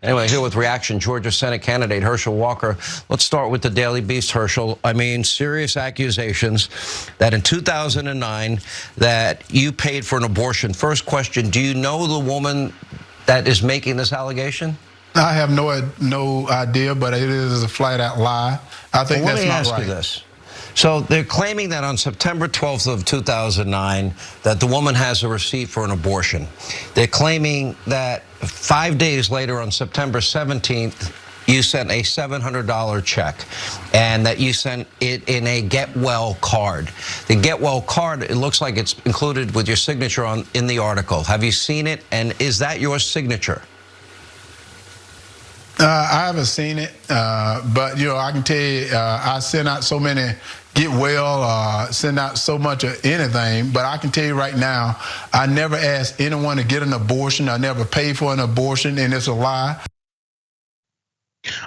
Anyway, here with reaction, Georgia Senate candidate Herschel Walker. Let's start with the Daily Beast, Herschel. I mean, serious accusations that in 2009 that you paid for an abortion. First question, do you know the woman that is making this allegation? I have no idea, but it is a flat-out lie. I think that's not right. Let me ask you this. So they're claiming that on September 12th of 2009 that the woman has a receipt for an abortion. They're claiming that 5 days later on September 17th, you sent a $700 check and that you sent it in a get well card. The get well card, it looks like it's included with your signature in the article. Have you seen it? And is that your signature? I haven't seen it, but I can tell you, I send out so many get well, send out so much of anything. But I can tell you right now, I never asked anyone to get an abortion. I never paid for an abortion, and it's a lie.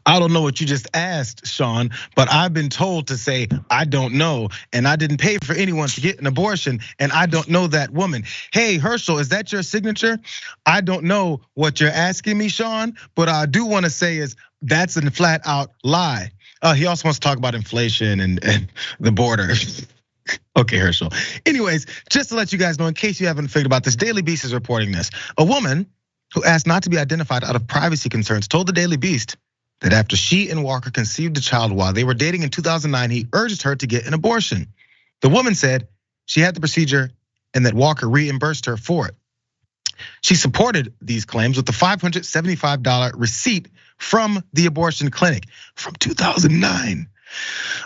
I don't know what you just asked, Sean, but I've been told to say, I don't know. And I didn't pay for anyone to get an abortion, and I don't know that woman. Hey, Herschel, is that your signature? I don't know what you're asking me, Sean, but I do want to say is that's a flat out lie. He also wants to talk about inflation and the border. Okay, Herschel. Anyways, just to let you guys know, in case you haven't figured about this, Daily Beast is reporting this. A woman who asked not to be identified out of privacy concerns told the Daily Beast that after she and Walker conceived a child while they were dating in 2009, he urged her to get an abortion. The woman said she had the procedure and that Walker reimbursed her for it. She supported these claims with the $575 receipt from the abortion clinic from 2009.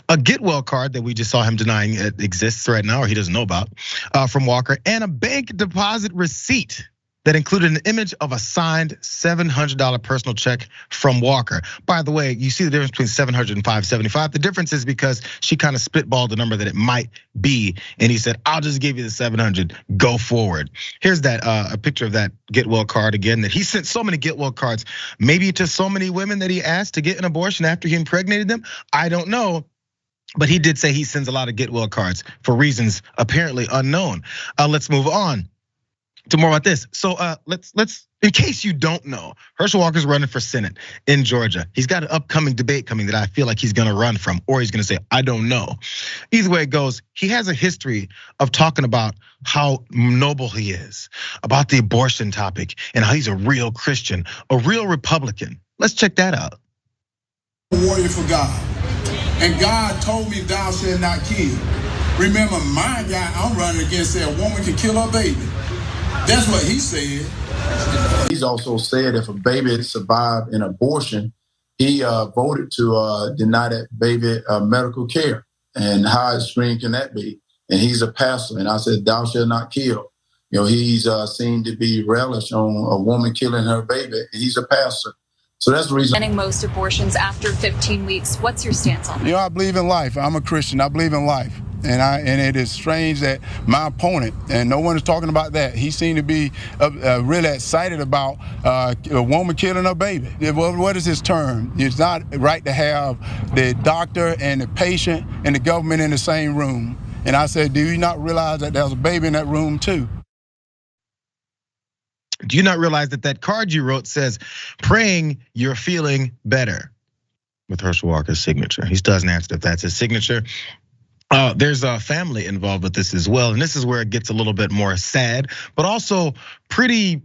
A get well card that we just saw him denying it exists right now or he doesn't know about from Walker, and a bank deposit receipt that included an image of a signed $700 personal check from Walker. By the way, you see the difference between 700 and 575. The difference is because she kind of spitballed the number that it might be. And he said, I'll just give you the 700, go forward. Here's that, a picture of that get well card again, that he sent so many get well cards, maybe to so many women that he asked to get an abortion after he impregnated them. I don't know. But he did say he sends a lot of get well cards for reasons apparently unknown. Let's move on to more about this. So let's, in case you don't know, Herschel Walker's running for Senate in Georgia. He's got an upcoming debate coming that I feel like he's gonna run from, or he's gonna say, I don't know. Either way it goes, he has a history of talking about how noble he is, about the abortion topic, and how he's a real Christian, a real Republican. Let's check that out. Warrior for God. And God told me thou shalt not kill. Remember, my guy I'm running against said a woman can kill her baby. That's what he said. He's also said if a baby survived an abortion, he voted to deny that baby medical care. And how extreme can that be? And he's a pastor. And I said, thou shalt not kill. He's seen to be relish on a woman killing her baby. He's a pastor. So that's the reason. Ending most abortions after 15 weeks. What's your stance on that? I believe in life. I'm a Christian. I believe in life. And it is strange that my opponent, and no one is talking about that, he seemed to be really excited about a woman killing her baby. What is his term? It's not right to have the doctor and the patient and the government in the same room. And I said, do you not realize that there's a baby in that room too? Do you not realize that that card you wrote says, praying you're feeling better, with Herschel Walker's signature? He doesn't answer if that's his signature. There's a family involved with this as well. And this is where it gets a little bit more sad, but also pretty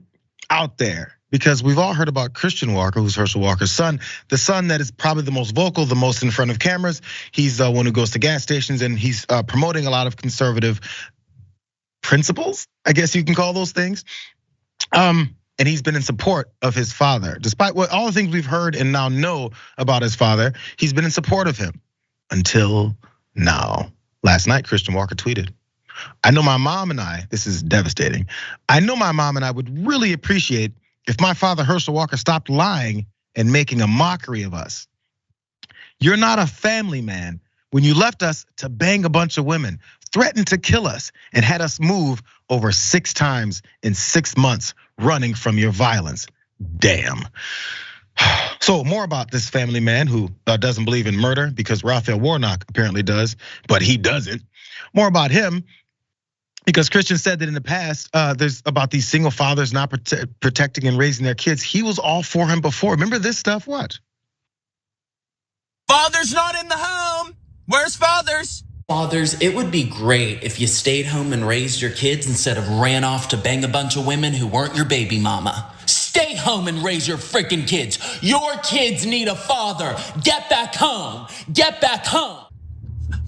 out there. Because we've all heard about Christian Walker, who's Herschel Walker's son, the son that is probably the most vocal, the most in front of cameras. He's the one who goes to gas stations and he's promoting a lot of conservative principles, I guess you can call those things. And he's been in support of his father. Despite what all the things we've heard and now know about his father, he's been in support of him until now. Last night, Christian Walker tweeted, I know my mom and I, this is devastating. I know my mom and I would really appreciate if my father Herschel Walker stopped lying and making a mockery of us. You're not a family man when you left us to bang a bunch of women, threatened to kill us, and had us move over 6 times in 6 months running from your violence. Damn. So more about this family man who doesn't believe in murder, because Raphael Warnock apparently does, but he doesn't. More about him. Because Christian said that in the past, there's about these single fathers not protecting and raising their kids. He was all for him before. Remember this stuff? Watch. Father's not in the home. Where's fathers? Fathers, it would be great if you stayed home and raised your kids instead of ran off to bang a bunch of women who weren't your baby mama. Stay home and raise your freaking kids. Your kids need a father. Get back home. Get back home.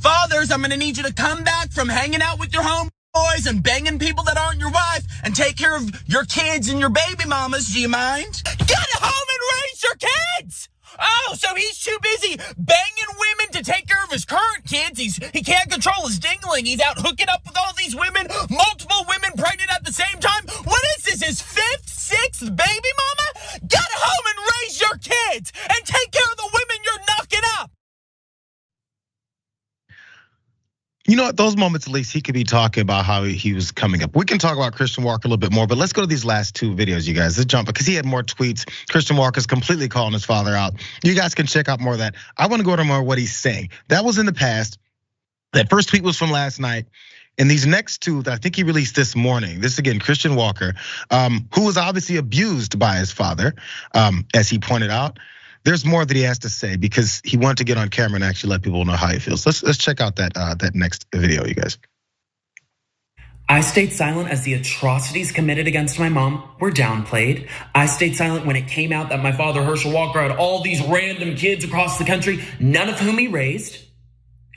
Fathers, I'm gonna need you to come back from hanging out with your homeboys and banging people that aren't your wife and take care of your kids and your baby mamas. Do you mind? Get home and raise your kids! Oh, so he's too busy banging women to take care of his current kids. He can't control his dingling. He's out hooking up with all these women, multiple women pregnant at the same time. What is this, his 5th, 6th baby mama? Get home and raise your kids and take care of the women you're knocking up. You know, at those moments, at least he could be talking about how he was coming up. We can talk about Christian Walker a little bit more, but let's go to these last 2 videos, you guys. Let's jump, because he had more tweets. Christian Walker's completely calling his father out. You guys can check out more of that. I want to go to more of what he's saying. That was in the past. That first tweet was from last night. And these next 2 that I think he released this morning, this again, Christian Walker, who was obviously abused by his father, as he pointed out. There's more that he has to say because he wanted to get on camera and actually let people know how he feels. Let's check out that next video, you guys. I stayed silent as the atrocities committed against my mom were downplayed. I stayed silent when it came out that my father, Herschel Walker, had all these random kids across the country, none of whom he raised.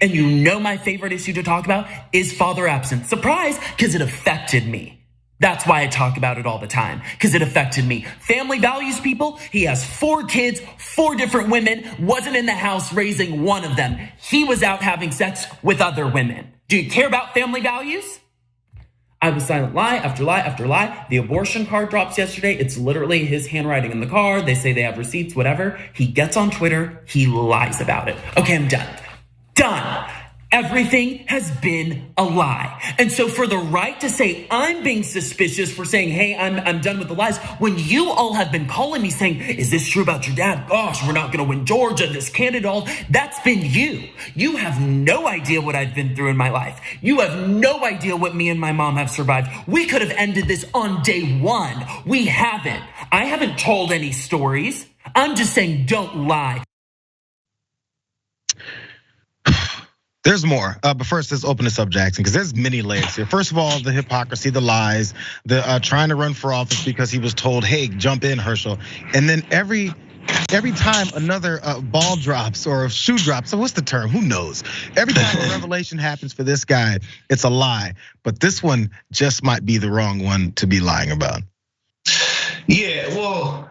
And you know my favorite issue to talk about is father absence. Surprise, because it affected me. That's why I talk about it all the time, because it affected me. Family values, people. He has 4 kids, 4 different women, wasn't in the house raising one of them. He was out having sex with other women. Do you care about family values? I was silent, lie after lie after lie. The abortion card drops yesterday. It's literally his handwriting in the card. They say they have receipts, whatever. He gets on Twitter, he lies about it. Okay, I'm done. Done. Everything has been a lie. And so for the right to say I'm being suspicious for saying, hey, I'm done with the lies, when you all have been calling me saying, is this true about your dad? Gosh, we're not gonna win Georgia, this candidate, all that's been you. You have no idea what I've been through in my life. You have no idea what me and my mom have survived. We could have ended this on day 1. We haven't. I haven't told any stories. I'm just saying don't lie. There's more, but first let's open this up, Jackson, because there's many layers here. First of all, the hypocrisy, the lies, the trying to run for office because he was told, hey, jump in, Herschel. And then every time another ball drops or a shoe drops, so what's the term? Who knows? Every time a revelation happens for this guy, it's a lie. But this one just might be the wrong one to be lying about. Yeah, well,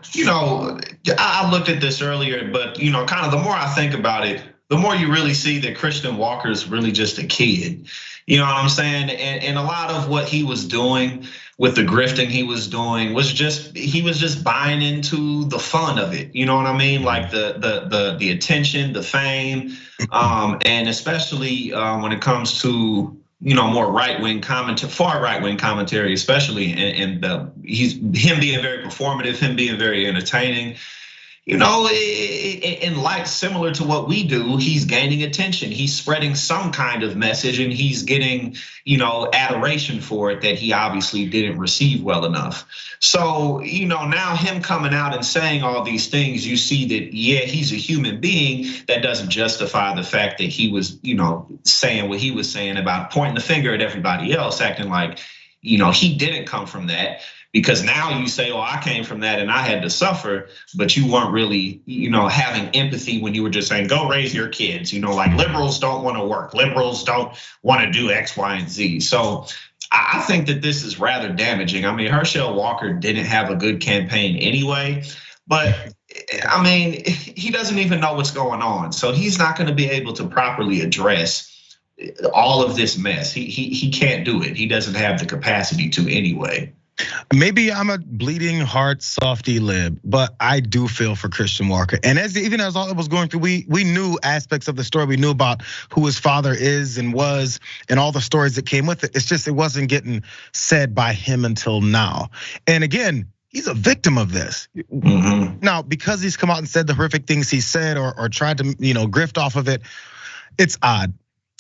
I looked at this earlier, but kind of the more I think about it, the more you really see that Christian Walker is really just a kid. You know what I'm saying? And a lot of what he was doing with the grifting he was doing was he was just buying into the fun of it. You know what I mean? Like the attention, the fame, and especially when it comes to more right-wing commentary, far right-wing commentary, especially, and him being very performative, him being very entertaining. In like similar to what we do, he's gaining attention. He's spreading some kind of message, and he's getting, adoration for it that he obviously didn't receive well enough. So, now him coming out and saying all these things, you see that, yeah, he's a human being. That doesn't justify the fact that he was, saying what he was saying about pointing the finger at everybody else, acting like, he didn't come from that. Because now you say, oh, I came from that and I had to suffer, but you weren't really, having empathy when you were just saying, go raise your kids. Like liberals don't want to work. Liberals don't want to do X, Y, and Z. So I think that this is rather damaging. I mean, Herschel Walker didn't have a good campaign anyway, but I mean, he doesn't even know what's going on. So he's not going to be able to properly address all of this mess. He can't do it. He doesn't have the capacity to anyway. Maybe I'm a bleeding heart softy lib, but I do feel for Christian Walker. And even as all it was going through, we knew aspects of the story. We knew about who his father is and was, and all the stories that came with it. It's just it wasn't getting said by him until now. And again, he's a victim of this. Mm-hmm. Now, because he's come out and said the horrific things he said or tried to grift off of it, it's odd.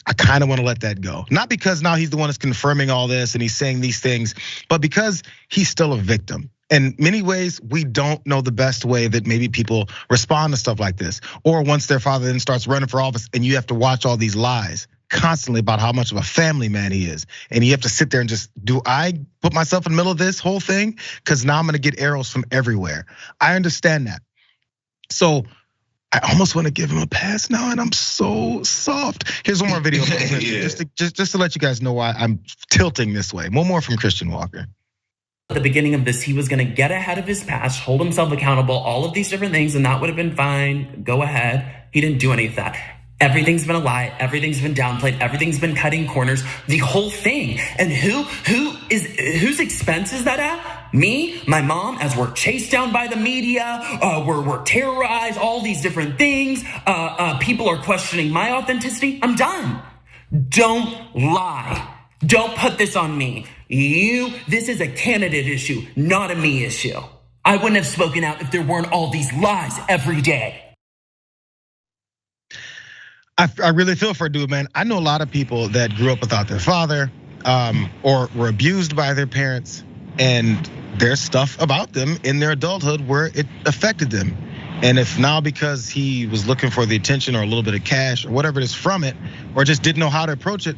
I kind of want to let that go. Not because now he's the one that's confirming all this and he's saying these things, but because he's still a victim. In many ways, we don't know the best way that maybe people respond to stuff like this. Or once their father then starts running for office and you have to watch all these lies constantly about how much of a family man he is. And you have to sit there and just, do I put myself in the middle of this whole thing? Because now I'm gonna get arrows from everywhere. I understand that. So I almost want to give him a pass now, and I'm so soft. Here's one more video, just to let you guys know why I'm tilting this way. One more from Christian Walker. At the beginning of this, he was gonna get ahead of his past, hold himself accountable, all of these different things, and that would have been fine, go ahead. He didn't do any of that. Everything's been a lie, everything's been downplayed, everything's been cutting corners, the whole thing. And whose expense is that at? Me, my mom, as we're chased down by the media, we're terrorized, all these different things. People are questioning my authenticity. I'm done. Don't lie. Don't put this on me. This is a candidate issue, not a me issue. I wouldn't have spoken out if there weren't all these lies every day. I really feel for a dude, man. I know a lot of people that grew up without their father, or were abused by their parents, and there's stuff about them in their adulthood where it affected them. And if now because he was looking for the attention or a little bit of cash or whatever it is from it, or just didn't know how to approach it,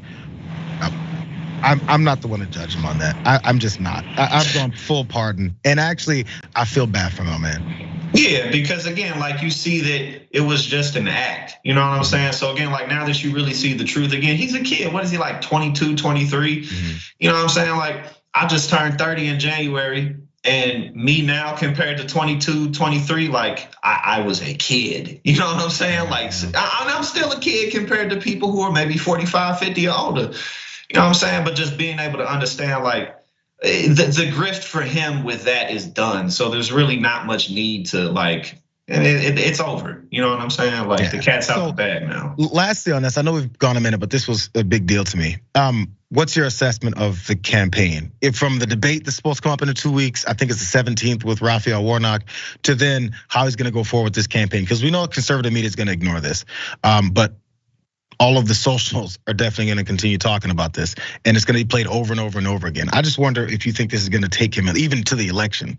I'm not the one to judge him on that. I'm just not. I've gone full pardon, and actually I feel bad for my man. Yeah, because again, like you see that it was just an act, you know what I'm saying? So again, like now that you really see the truth again, he's a kid. What is he, like 22, 23? You know what I'm saying? Like I just turned 30 in January, and me now compared to 22, 23, like I was a kid. You know what I'm saying? Like I'm still a kid compared to people who are maybe 45, 50 or older. You know what I'm saying? But just being able to understand, like, the grift for him with that is done. So there's really not much need to, like, it's over. You know what I'm saying? Like the cat's out the bag now. Lastly on this, I know we've gone a minute, but this was a big deal to me. What's your assessment of the campaign? If from the debate that's supposed to come up in 2 weeks, I think it's the 17th with Raphael Warnock, to then how he's gonna go forward with this campaign? Because we know conservative media is gonna ignore this, but all of the socials are definitely gonna continue talking about this, and it's gonna be played over and over and over again. I just wonder if you think this is gonna take him even to the election.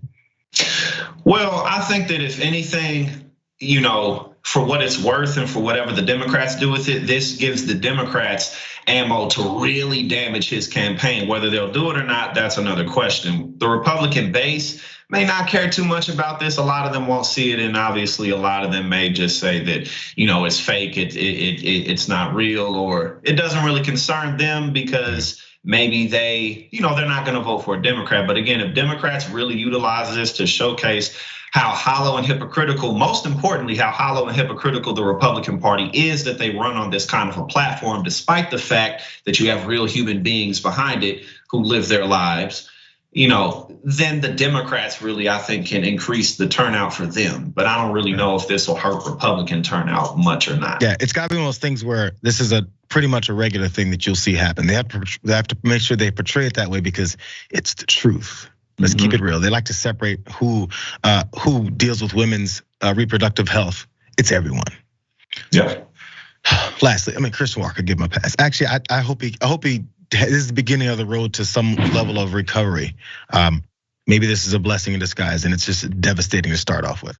Well, I think that if anything, you know, for what it's worth and for whatever the Democrats do with it, this gives the Democrats ammo to really damage his campaign. Whether they'll do it or not, that's another question. The Republican base may not care too much about this. A lot of them won't see it, and obviously a lot of them may just say that, you know, it's fake, it's not real, or it doesn't really concern them because maybe they, you know, they're not gonna vote for a Democrat. But again, if Democrats really utilize this to showcase how hollow and hypocritical, most importantly, how hollow and hypocritical the Republican Party is, that they run on this kind of a platform, despite the fact that you have real human beings behind it who live their lives, you know, then the Democrats really, I think, can increase the turnout for them. But I don't really know if this will hurt Republican turnout much or not. Yeah, it's gotta be one of those things where this is pretty much a regular thing that you'll see happen. They have to make sure they portray it that way because it's the truth. Let's keep it real. They like to separate who deals with women's reproductive health. It's everyone. Yeah. Lastly, I mean, Christian Walker, give him a pass. Actually, I hope he. This is the beginning of the road to some level of recovery. Maybe this is a blessing in disguise, and it's just devastating to start off with.